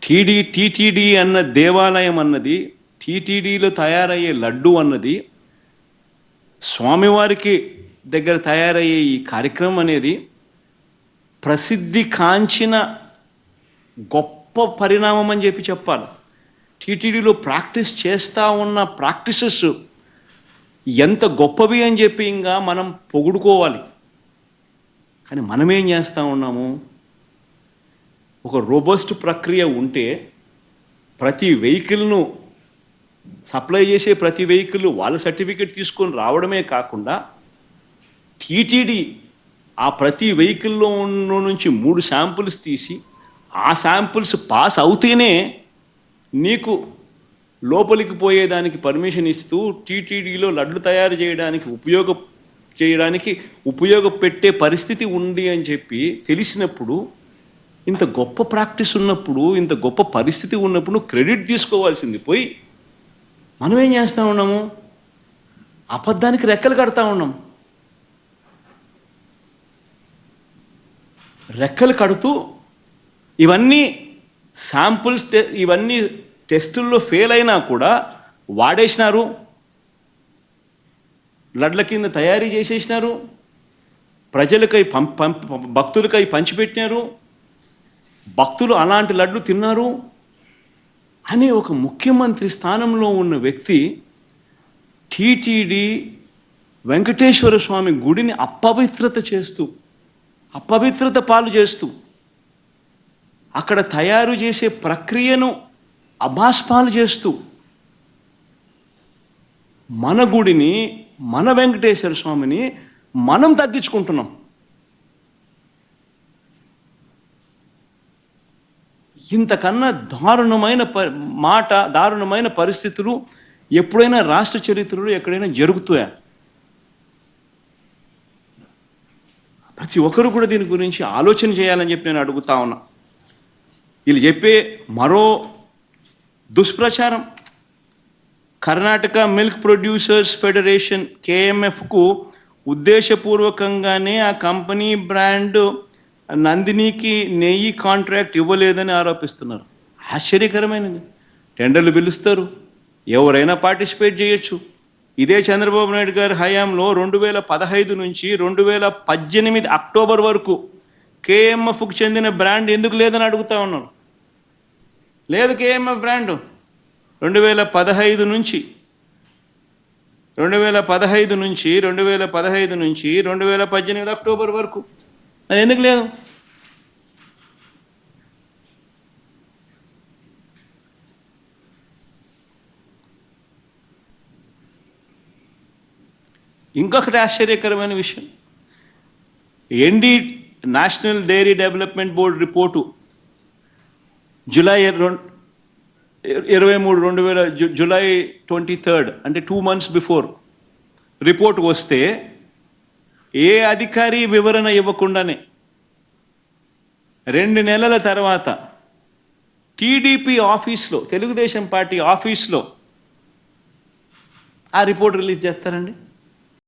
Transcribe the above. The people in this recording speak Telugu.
టీటీడీ అన్న దేవాలయం అన్నది, టీటీడీలో తయారయ్యే లడ్డు అన్నది, స్వామివారికి దగ్గర తయారయ్యే ఈ కార్యక్రమం అనేది ప్రసిద్ధి కాంచిన గొప్ప పరిణామం అని చెప్పాలి. టీటీడీలో ప్రాక్టీస్ చేస్తూ ఉన్న ప్రాక్టీసెస్ ఎంత గొప్పవి అని చెప్పి ఇంకా మనం పొగుడుకోవాలి. కానీ మనమేం చేస్తూ ఉన్నాము? ఒక రోబస్ట్ ప్రక్రియ ఉంటే ప్రతి వెహికల్ను సప్లై చేసే ప్రతి వెహికల్ వాళ్ళ సర్టిఫికేట్ తీసుకొని రావడమే కాకుండా టీటీడీ ఆ ప్రతి వెహికల్లో నుంచి 3 శాంపుల్స్ తీసి ఆ శాంపుల్స్ పాస్ అవుతేనే నీకు లోపలికి పోయేదానికి పర్మిషన్ ఇస్తూ టీటీడీలో లడ్లు తయారు చేయడానికి ఉపయోగపెట్టే పరిస్థితి ఉంది అని చెప్పి తెలిసినప్పుడు, ఇంత గొప్ప ప్రాక్టీస్ ఉన్నప్పుడు, ఇంత గొప్ప పరిస్థితి ఉన్నప్పుడు క్రెడిట్ తీసుకోవాల్సింది పోయి మనమేం చేస్తూ ఉన్నాము? అబద్ధానికి రెక్కలు కడతా ఉన్నాం. రెక్కలు కడుతూ ఇవన్నీ శాంపుల్స్ ఇవన్నీ టెస్టుల్లో ఫెయిల్ అయినా కూడా వాడేసినారు, లడ్ల కింద తయారీ చేసేసినారు, ప్రజలకై భక్తులకై పంచిపెట్టినారు, భక్తులు అలాంటి లడ్లు తిన్నారు అనే ఒక ముఖ్యమంత్రి స్థానంలో ఉన్న వ్యక్తి టీటీడీ వెంకటేశ్వర స్వామి గుడిని అపవిత్రత పాలు చేస్తూ అక్కడ తయారు చేసే ప్రక్రియను అభాస్పాలు చేస్తూ మన గుడిని, మన వెంకటేశ్వర స్వామిని మనం తగ్గించుకుంటున్నాం. ఇంతకన్నా దారుణమైన పరిస్థితులు ఎప్పుడైనా రాష్ట్ర చరిత్రలో ఎక్కడైనా జరుగుతాయా? ప్రతి ఒక్కరు కూడా దీని గురించి ఆలోచన చేయాలని చెప్పి నేను అడుగుతా ఉన్నా. వీళ్ళు చెప్పే మరో దుష్ప్రచారం, కర్ణాటక మిల్క్ ప్రొడ్యూసర్స్ ఫెడరేషన్ KMFకు ఉద్దేశపూర్వకంగానే ఆ కంపెనీ బ్రాండ్ నందినికి నెయ్యి కాంట్రాక్ట్ ఇవ్వలేదని ఆరోపిస్తున్నారు. ఆశ్చర్యకరమైనది. టెండర్లు పిలుస్తారు, ఎవరైనా పార్టిసిపేట్ చేయొచ్చు. ఇదే చంద్రబాబు నాయుడు గారి హయాంలో 2015 నుంచి 2018 అక్టోబర్ వరకు KMFకు చెందిన బ్రాండ్ ఎందుకు లేదని అడుగుతా ఉన్నాను. లేదు KMF బ్రాండ్ 2015 నుంచి 2018 అక్టోబర్ వరకు అది ఎందుకు లేదు? ఇంకొకటి ఆశ్చర్యకరమైన విషయం, national dairy development board report July 23 అంటే 2 months బిఫోర్ రిపోర్ట్ వస్తే ఏ అధికారి వివరణ ఇవ్వకుండానే 2 నెలల తర్వాత టీడీపీ ఆఫీస్లో, తెలుగుదేశం పార్టీ ఆఫీస్లో ఆ రిపోర్ట్ రిలీజ్ చేస్తారండి.